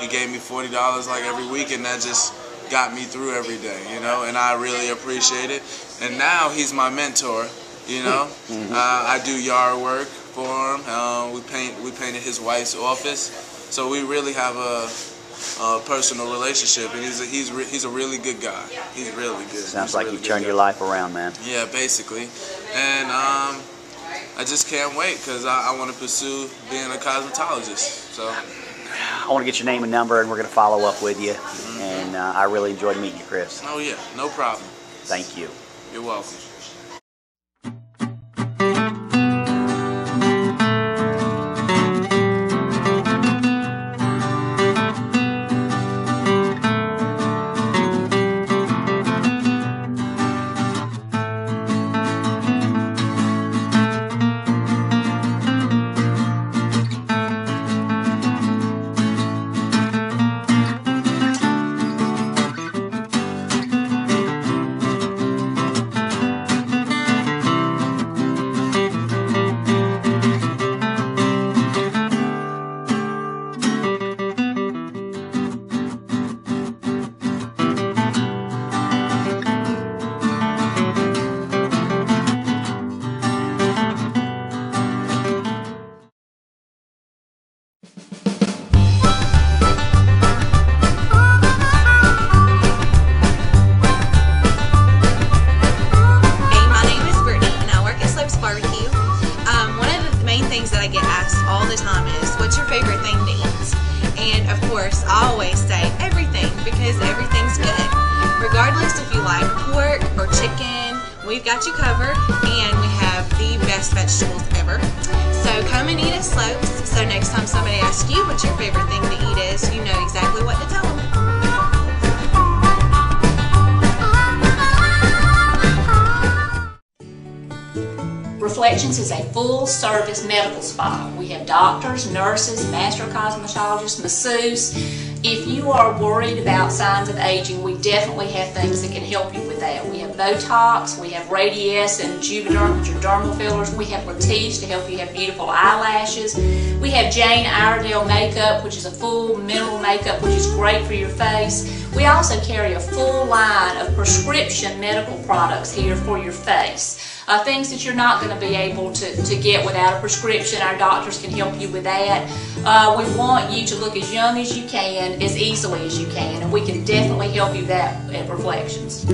gave me $40 like every week, and that just got me through every day, you know, and I really appreciate it. And now he's my mentor, you know. I do yard work for him. We painted his wife's office, so we really have a personal relationship, and he's a really good guy. He's really good. Sounds like you've turned your life around, man. Yeah, basically. And I just can't wait because I want to pursue being a cosmetologist. So. want to get your name and number, and we're going to follow up with you. And I really enjoyed meeting you, Chris. Oh yeah, no problem. Thank you. You're welcome. We've got you covered, and we have the best vegetables ever. So come and eat at Slopes, so next time somebody asks you what your favorite thing to eat is, you know exactly what to tell them. Reflections is a full-service medical spa. We have doctors, nurses, master cosmetologists, masseuse. If you are worried about signs of aging, we definitely have things that can help you with that. We have Botox, we have Radiesse and Juvederm, which are dermal fillers. We have Latisse to help you have beautiful eyelashes. We have Jane Iredale makeup, which is a full mineral makeup, which is great for your face. We also carry a full line of prescription medical products here for your face. Things that you're not going to be able to get without a prescription. Our doctors can help you with that. We want you to look as young as you can, as easily as you can, and we can definitely help you with that at Reflections.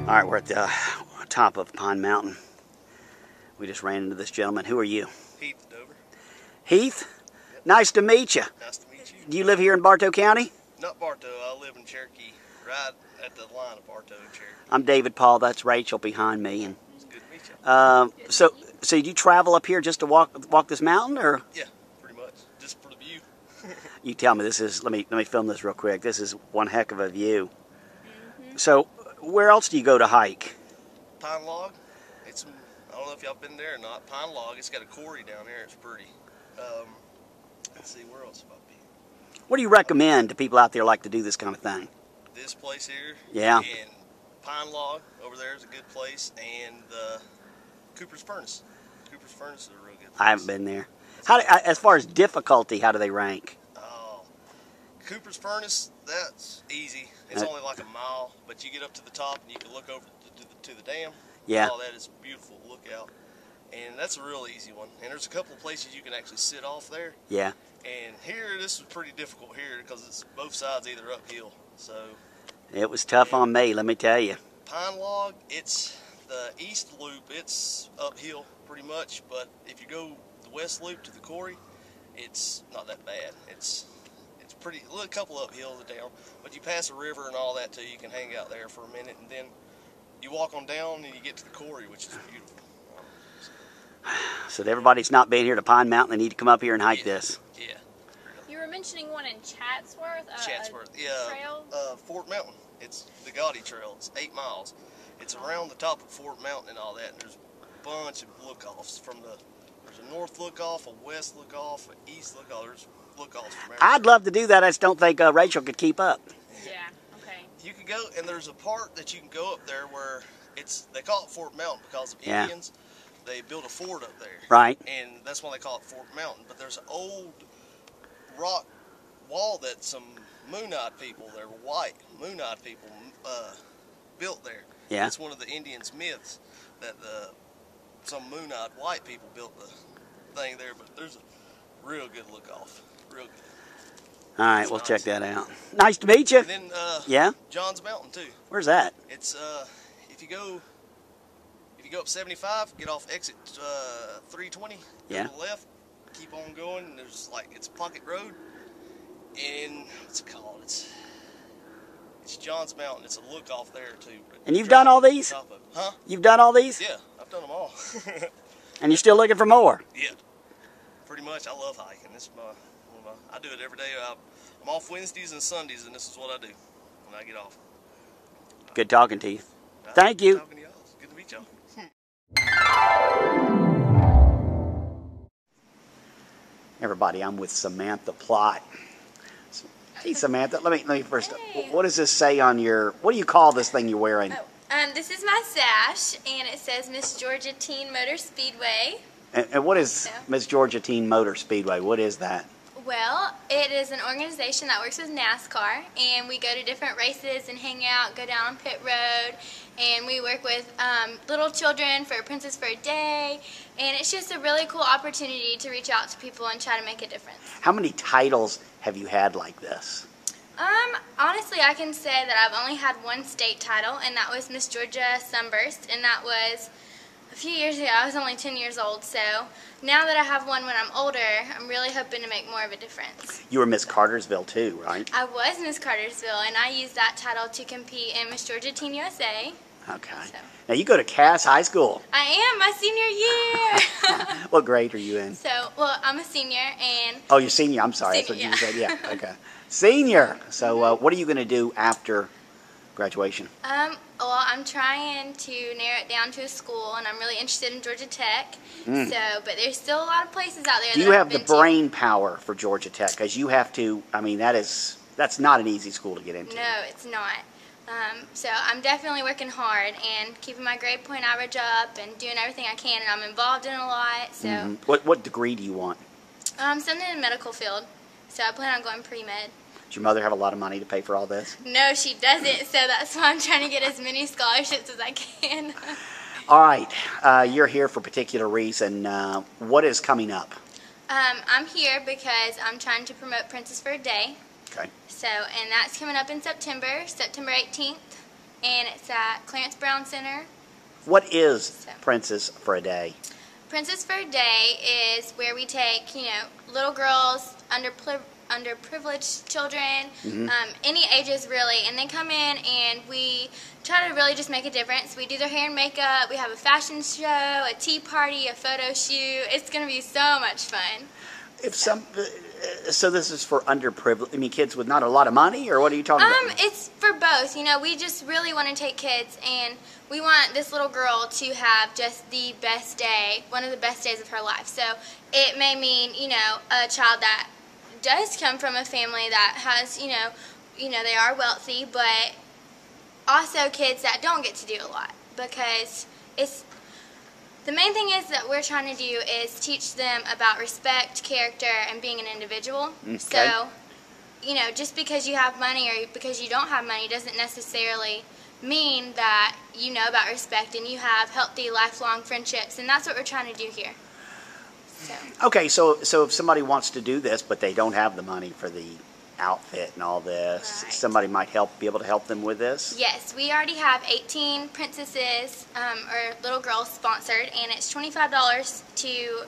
All right, we're at the top of Pine Mountain. We just ran into this gentleman. Who are you? Heath Dover. Heath? Yep. Nice to meet you. Nice to meet you. Do you live here in Bartow County? Not Bartow. I live in Cherokee, right at the line of Bartow and Cherokee. I'm David Paul. That's Rachel behind me. And it's good to meet you. So do you travel up here just to walk this mountain, or? Yeah, pretty much. Just for the view. You tell me. This is. Let me film this real quick. This is one heck of a view. So, where else do you go to hike? Pine Log. It's, I don't know if y'all been there or not. Pine Log. It's got a quarry down there. It's pretty. Let's see, where else have I been? What do you recommend to people out there like to do this kind of thing? This place here. Yeah. And Pine Log over there is a good place, and Cooper's Furnace. Cooper's Furnace is a real good place. I haven't been there. As far as difficulty, how do they rank? Cooper's Furnace, that's easy. It's only like a mile, but you get up to the top and you can look over to the dam. Yeah. All that is beautiful lookout, and that's a real easy one. And there's a couple of places you can actually sit off there. Yeah. And here, this was pretty difficult here because it's both sides either uphill. So. It was tough on me, let me tell you. Pine Log, it's the east loop. It's uphill pretty much, but if you go the west loop to the quarry, it's not that bad. It's pretty, a couple uphill down, but you pass a river and all that too. You can hang out there for a minute, and then you walk on down and you get to the quarry, which is beautiful. So everybody's not been here to Pine Mountain, they need to come up here and hike this. Yeah. You were mentioning one in Chatsworth. Yeah. Trail? Fort Mountain. It's the Gotti Trail. It's 8 miles. It's around the top of Fort Mountain and all that. And there's a bunch of look-offs there's a north look-off, a west look-off, an east look-off. There's look-offs from everywhere. I'd love to do that. I just don't think Rachel could keep up. Yeah, okay. You can go, and there's a part that you can go up there where they call it Fort Mountain because of Indians. They built a fort up there. Right. And that's why they call it Fort Mountain. But there's an old rock wall that some Moonite people, they're white Moonite people, built there. Yeah. It's one of the Indians' myths that some moon-eyed white people built the thing there, but there's a real good look off. Real good. All right, we'll check that out. Nice to meet you. And then, yeah? John's Mountain too. Where's that? It's if you go up 75, get off exit 320, go to the left, keep on going. And there's it's Pocket Road, and what's it called? It's John's Mountain. It's a look off there too. And you've done all these? Huh? You've done all these? Yeah, I've done them all. And you're still looking for more? Yeah, pretty much. I love hiking. This is I do it every day. I'm off Wednesdays and Sundays, and this is what I do when I get off. Good talking to you. Thank you. Talking to y'all. Good to meet y'all. Everybody, I'm with Samantha Plott. Hey, Samantha, let me first. Hey. What does this say on your? What do you call this thing you're wearing? This is my sash, and it says Miss Georgia Teen Motor Speedway. And what is Miss Georgia Teen Motor Speedway? What is that? Well, it is an organization that works with NASCAR, and we go to different races and hang out, go down on pit road, and we work with little children for Princess for a Day, and it's just a really cool opportunity to reach out to people and try to make a difference. How many titles have you had like this? Honestly, I can say that I've only had one state title, and that was Miss Georgia Sunburst, and that was a few years ago. I was only 10 years old, so now that I have one when I'm older, I'm really hoping to make more of a difference. You were Miss Cartersville too, right? I was Miss Cartersville, and I used that title to compete in Miss Georgia Teen USA. Okay. So. Now you go to Cass High School. I am, my senior year. What grade are you in? So, well, I'm a senior, and... Oh, you're senior. I'm sorry. Senior, that's what you said. Yeah, okay. Senior. So what are you going to do after graduation? Well, I'm trying to narrow it down to a school, and I'm really interested in Georgia Tech. Mm. So, but there's still a lot of places out there. Do you have the brain power for Georgia Tech? Because you have to. I mean, that's not an easy school to get into. No, it's not. So I'm definitely working hard and keeping my grade point average up and doing everything I can, and I'm involved in a lot. So. What degree do you want? Something in the medical field. So I plan on going pre-med. Does your mother have a lot of money to pay for all this? No, she doesn't, so that's why I'm trying to get as many scholarships as I can. All right, you're here for a particular reason. What is coming up? I'm here because I'm trying to promote Princess for a Day. Okay. So, and that's coming up in September 18th, and it's at Clarence Brown Center. What is Princess for a Day? Princess for a Day is where we take, little girls, underprivileged children, any ages really, and they come in and we try to really just make a difference. We do their hair and makeup, we have a fashion show, a tea party, a photo shoot. It's going to be so much fun. So this is for underprivileged, kids with not a lot of money, or what are you talking about? It's for both. We just really want to take kids, and we want this little girl to have just the best day, one of the best days of her life. So it may mean, a child that does come from a family that has, they are wealthy, but also kids that don't get to do a lot, because the main thing is that we're trying to do is teach them about respect, character, and being an individual. Okay. So, just because you have money or because you don't have money doesn't necessarily mean that you know about respect and you have healthy, lifelong friendships, and that's what we're trying to do here. Okay, so if somebody wants to do this, but they don't have the money for the outfit and all this, somebody might be able to help them with this? Yes, we already have 18 princesses or little girls sponsored, and it's $25 to,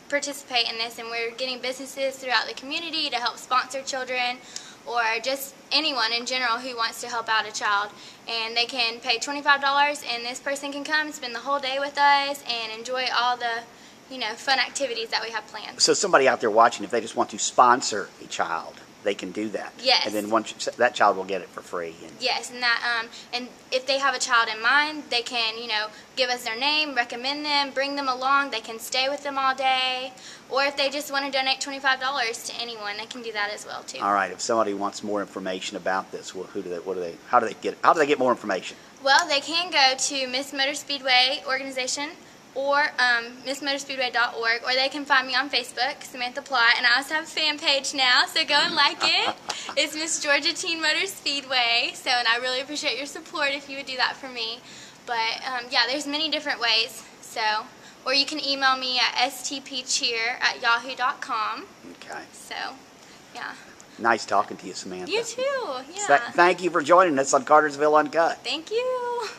participate in this, and we're getting businesses throughout the community to help sponsor children, or just anyone in general who wants to help out a child. And they can pay $25, and this person can come and spend the whole day with us and enjoy all the fun activities that we have planned. So somebody out there watching, if they just want to sponsor a child, they can do that. Yes. And then once that child will get it for free. Yes, and that and if they have a child in mind, they can give us their name, recommend them, bring them along. They can stay with them all day, or if they just want to donate $25 to anyone, they can do that as well too. All right. If somebody wants more information about this, how do they get more information? Well, they can go to Miss Motor Speedway organization, or missmotorspeedway.org, or they can find me on Facebook, Samantha Plott, and I also have a fan page now, so go and like it. It's Miss Georgia Teen Motor Speedway, and I really appreciate your support if you would do that for me. But yeah, there's many different ways, so or you can email me at stpcheer@yahoo.com. Okay. So, yeah. Nice talking to you, Samantha. You too. Yeah. Thank you for joining us on Cartersville Uncut. Thank you.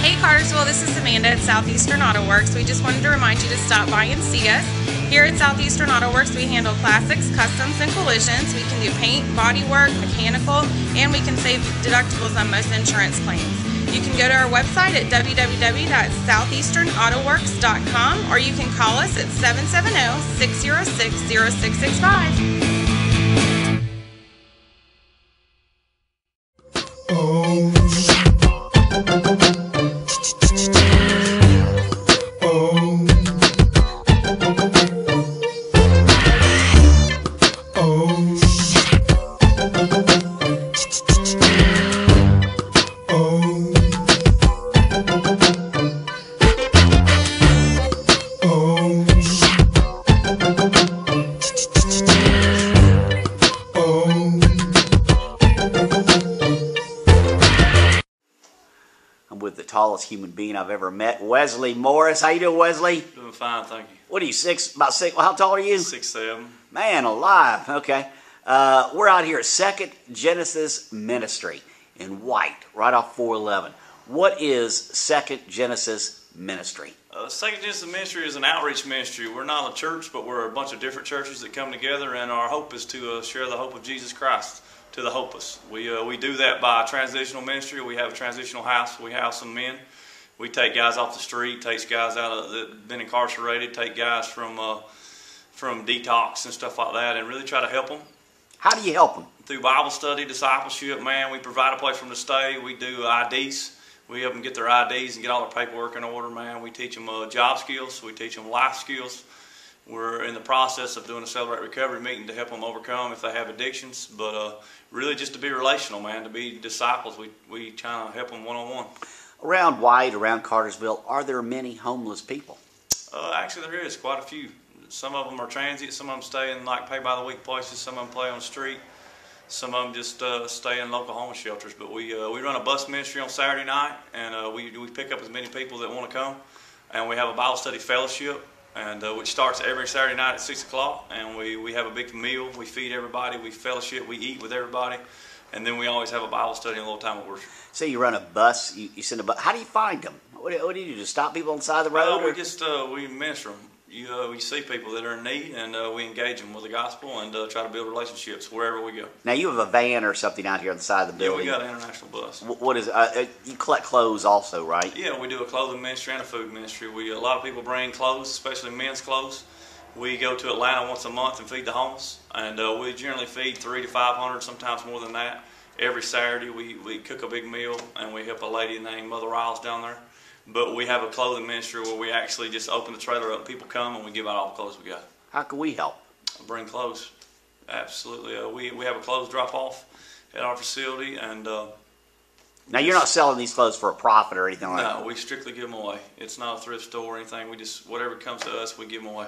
Hey Cartersville, this is Amanda at Southeastern Auto Works. We just wanted to remind you to stop by and see us. Here at Southeastern Auto Works, we handle classics, customs, and collisions. We can do paint, body work, mechanical, and we can save deductibles on most insurance claims. You can go to our website at www.southeasternautoworks.com, or you can call us at 770-606-0665. Human being I've ever met, Wesley Morris. How you doing, Wesley? Doing fine, thank you. What are you, about six? Well, how tall are you? 6'7". Man alive. Okay. We're out here at Second Genesis Ministry in White, right off 411. What is Second Genesis Ministry? Second Genesis Ministry is an outreach ministry. We're not a church, but we're a bunch of different churches that come together, and our hope is to share the hope of Jesus Christ to the hopeless. We do that by transitional ministry. We have a transitional house. We house some men. We take guys off the street, take guys out that have been incarcerated, take guys from detox and stuff like that, and really try to help them. How do you help them? Through Bible study, discipleship, man. We provide a place for them to stay. We do IDs. We help them get their IDs and get all their paperwork in order, man. We teach them job skills. We teach them life skills. We're in the process of doing a Celebrate Recovery meeting to help them overcome if they have addictions, but really just to be relational, man, to be disciples. We try to help them one-on-one. Around White, around Cartersville, are there many homeless people? Actually, there is quite a few. Some of them are transient. Some of them stay in like pay-by-the-week places. Some of them play on the street. Some of them just stay in local homeless shelters. But we run a bus ministry on Saturday night, and we pick up as many people that want to come. And we have a Bible study fellowship, and which starts every Saturday night at 6 o'clock. And we have a big meal. We feed everybody. We fellowship. We eat with everybody. And then we always have a Bible study and a little time of worship. So you run a bus, you send a bus. How do you find them? What do you do? Just stop people on the side of the road? We minister them. You see people that are in need, and we engage them with the gospel and try to build relationships wherever we go. Now you have a van or something out here on the side of the building. Yeah, we got an international bus. What is you collect clothes also, right? Yeah, we do a clothing ministry and a food ministry. A lot of people bring clothes, especially men's clothes. We go to Atlanta once a month and feed the homeless, and we generally feed 300 to 500, sometimes more than that. Every Saturday we cook a big meal, and we help a lady named Mother Riles down there. But we have a clothing ministry where we actually just open the trailer up and people come and we give out all the clothes we got. How can we help? Bring clothes. Absolutely. We have a clothes drop-off at our facility. And now you're not selling these clothes for a profit or anything like that? No, we strictly give them away. It's not a thrift store or anything. We just, whatever comes to us, we give them away.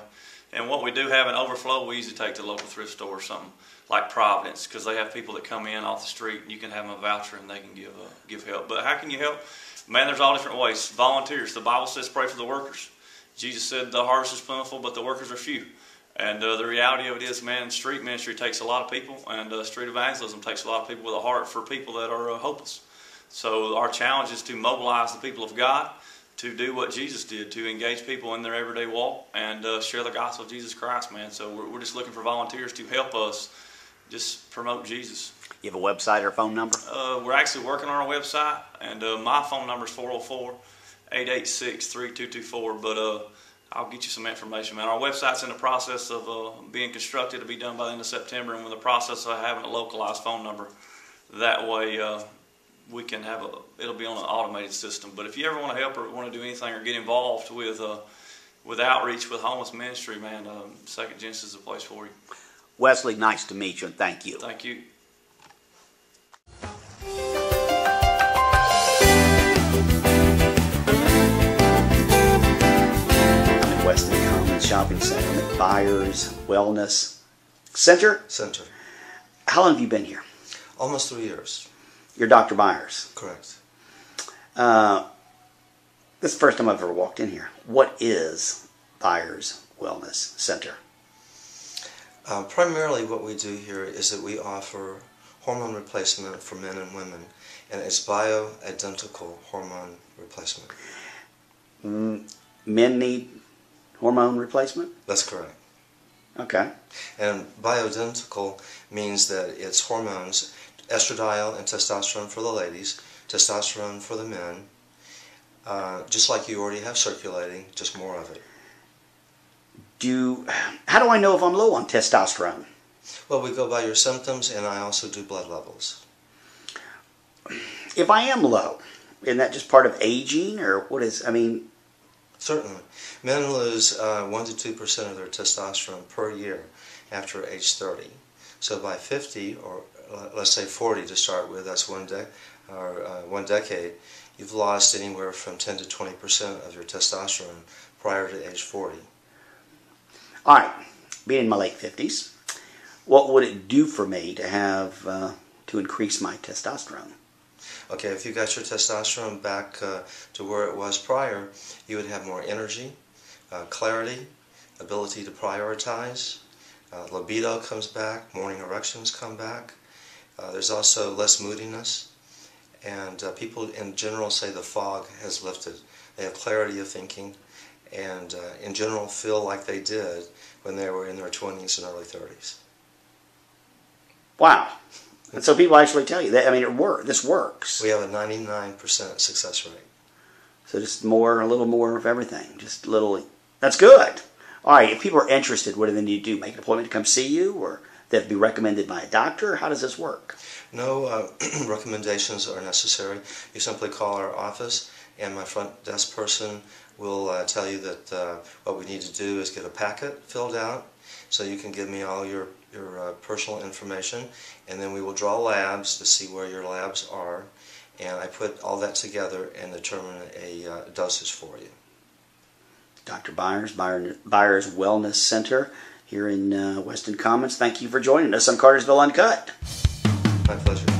And what we do have an overflow, we usually take to a local thrift store or something like Providence, because they have people that come in off the street and you can have them a voucher and they can give help. But how can you help? Man, there's all different ways. Volunteers. The Bible says pray for the workers. Jesus said the harvest is plentiful, but the workers are few. And the reality of it is, man, street ministry takes a lot of people, and street evangelism takes a lot of people with a heart for people that are hopeless. So our challenge is to mobilize the people of God to do what Jesus did, to engage people in their everyday walk and share the gospel of Jesus Christ, man. So we're just looking for volunteers to help us just promote Jesus. You have a website or a phone number? We're actually working on our website, and my phone number is 404-886-3224, but I'll get you some information, man. Our website's in the process of being constructed to be done by the end of September, and we're in the process of having a localized phone number. That way we can have it'll be on an automated system. But if you ever want to help or want to do anything or get involved with outreach with homeless ministry, man, Second Genesis is a place for you. Wesley, nice to meet you, and thank you. Thank you. I'm at Weston Commons Shopping Center. I'm at Byers Wellness Center. How long have you been here? Almost 3 years. You're Dr. Byers? Correct. This is the first time I've ever walked in here. What is Byers Wellness Center? Primarily what we do here is that we offer hormone replacement for men and women, and it's bioidentical hormone replacement. Men need hormone replacement? That's correct. Okay. And bioidentical means that it's hormones, estradiol and testosterone for the ladies, testosterone for the men, just like you already have circulating, just more of it. How do I know if I'm low on testosterone? Well, we go by your symptoms, and I also do blood levels. If I am low, isn't that just part of aging, or what is, I mean... Certainly. Men lose 1 to 2% of their testosterone per year after age 30. So by 50, or let's say 40 to start with, that's one decade, you've lost anywhere from 10 to 20% of your testosterone prior to age 40. All right, being in my late 50s, what would it do for me to have to increase my testosterone? Okay, if you got your testosterone back to where it was prior, you would have more energy, clarity, ability to prioritize, libido comes back, morning erections come back. There's also less moodiness, and people in general say the fog has lifted. They have clarity of thinking, and in general feel like they did when they were in their 20s and early 30s. Wow. And so people actually tell you that, I mean, this works. We have a 99% success rate. So just a little more of everything. Just a little, that's good. All right, if people are interested, what do they need to do? Make an appointment to come see you, or they have to be recommended by a doctor? How does this work? No recommendations are necessary. You simply call our office, and my front desk person will tell you that what we need to do is get a packet filled out, so you can give me all your personal information, and then we will draw labs to see where your labs are, and I put all that together and determine a dosage for you. Dr. Byers, Byers Wellness Center here in Weston Commons. Thank you for joining us on Cartersville Uncut. My pleasure.